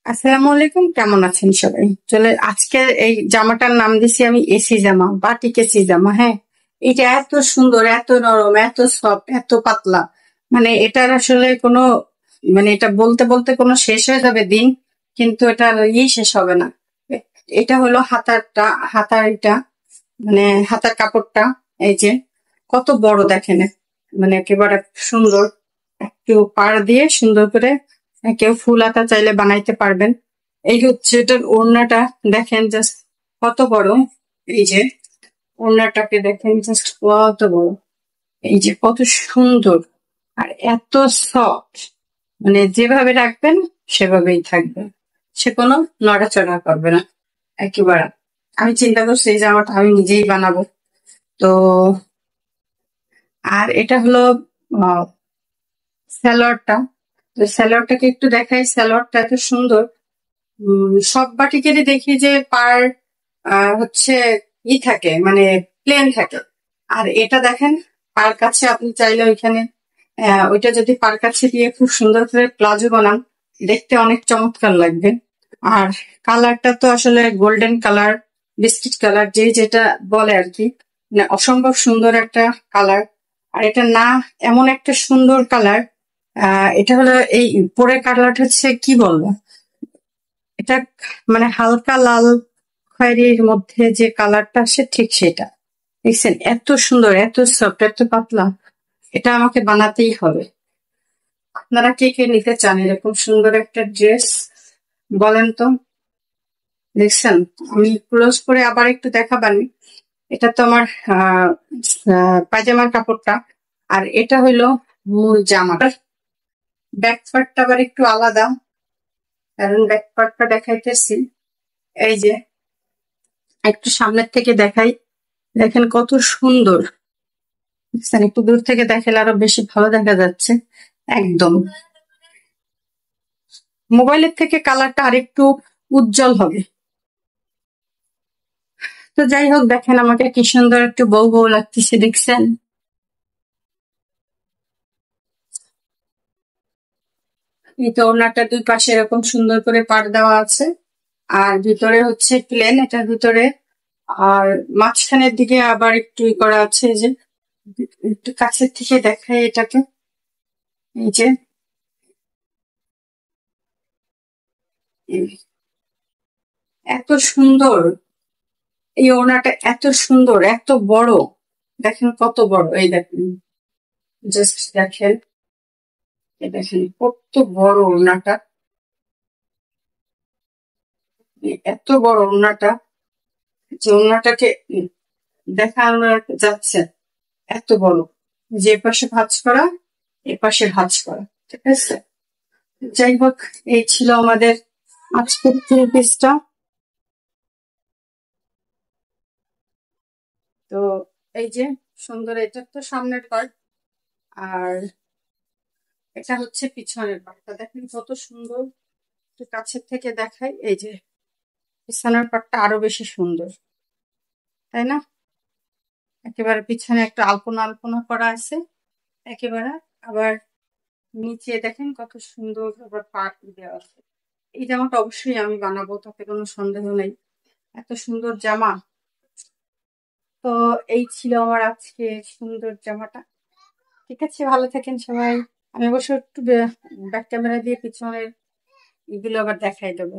আসসালামু আলাইকুম, কেমন আছেন সবাই? চলে আজকে এই জামাটার নাম দিছি আমি এসি জামা, বাটিক এসি জামা। হ্যাঁ, এটা এত সুন্দর, এত নরম, এত সফট, এত পাতলা। মানে এটার আসলে কোনো, মানে এটা বলতে বলতে কোনো শেষ হয়ে যাবে দিন, কিন্তু এটার শেষ হবে না। এ- এটা হলো হাতারটা, হাতার এটা, মানে হাতার কাপড়টা। এই যে কত বড় দেখেন, মানে একেবারে সুন্দর। একটু পাড় দিয়ে সুন্দর করে কেউ ফুল হাতা চাইলে বানাইতে পারবেন। এই হচ্ছে এটার ওড়নাটা, দেখেন জাস্ট কত বড়। এই যে ওড়নাটাকে দেখেন জাস্ট কত বড়, এই যে কত সুন্দর, আর এত সফট। মানে যেভাবে রাখবেন সেভাবেই থাকবে, সে কোনো নড়াচড়া করবে না একেবারে। আমি চিন্তা করছি এই জামাটা আমি নিজেই বানাবো। তো আর এটা হলো সালোয়ারটা। তো সালোয়ারটাকে একটু দেখাই, সালোয়ারটা এত সুন্দর। সব বাটিকেরই দেখি যে পার হচ্ছে থাকে, মানে প্লেন থাকে। আর এটা দেখেন পার কাছে আপনি চাইলে ওইখানে ওইটা যদি পার কাছে দিয়ে খুব সুন্দর করে প্লাজো বানান, দেখতে অনেক চমৎকার লাগবে। আর কালারটা তো আসলে গোল্ডেন কালার, বিস্কিট কালার, যে যেটা বলে আর কি। মানে অসম্ভব সুন্দর একটা কালার। আর এটা না, এমন একটা সুন্দর কালার। এটা হলো এই পরের কালারটা হচ্ছে কি বলবো, এটা মানে হালকা লাল খয়েরির মধ্যে যে কালারটা আসে ঠিক সেটা। দেখছেন এত সুন্দর, এত সফট, এত পাতলা। এটা আমাকে বানাতেই হবে। আপনারা কে কে নিতে চান এরকম সুন্দর একটা ড্রেস, বলেন তো। দেখছেন, আমি ক্লোজ করে আবার একটু দেখাবানি। এটা তো আমার আহ পায়জামার কাপড়টা, আর এটা হইলো মূল জামাটা। ব্যাক পার্টটা আবার একটু আলাদা, কারণ ব্যাক পার্টটা দেখাইতেছি। এই যে একটু সামনের থেকে দেখাই, দেখেন কত সুন্দর। দেখছেন, একটু দূর থেকে দেখালে আরো বেশি ভালো দেখা যাচ্ছে। একদম মোবাইলের থেকে কালারটা আরেকটু উজ্জ্বল হবে। তো যাই হোক, দেখেন আমাকে কি সুন্দর একটু বউ বউ লাগতেছে, দেখছেন। এই তো ওড়নাটা দুই পাশে এরকম সুন্দর করে পাড় দেওয়া আছে, আর ভিতরে হচ্ছে প্লেন এটার ভিতরে। আর মাঝখানের দিকে আবার একটু করা আছে, এই যে একটু কাছের থেকে দেখাই এটাকে। এই যে এই- এত সুন্দর, এই ওড়নাটা এত সুন্দর, এত বড়। দেখেন কত বড়, এই দেখেন, জাস্ট দেখেন, এই দেখেন কত বড় ওড়নাটা। এত বড় ওড়নাটা, যে ওড়নাটাকে দেখানো যাচ্ছে, এত বড়। যে পাশে ভাঁজ করা, এ পাশে ভাঁজ করা, ঠিক আছে। যাই হোক, এই ছিল আমাদের আজকের থ্রি পিসটা। তো এই যে সুন্দর, এটা তো সামনের পার্ট, আর এটা হচ্ছে পিছনের পার্টটা। দেখেন কত সুন্দর, একটু কাছের থেকে দেখাই। এই যে পিছনের পার্টটা আরো বেশি সুন্দর, তাই না? একেবারে পিছনে একটা আলপনা আলপনা করা আছে একেবারে। আবার নিচে দেখেন কত সুন্দর আবার পাট দেওয়া আছে। এই জামাটা অবশ্যই আমি বানাবো, তাতে কোনো সন্দেহ নেই। এত সুন্দর জামা। তো এই ছিল আমার আজকে সুন্দর জামাটা। ঠিক আছে, ভালো থাকেন সবাই। আমি অবশ্য একটু ব্যাক ক্যামেরা দিয়ে পিছনের এগুলো আবার দেখাই দেবো।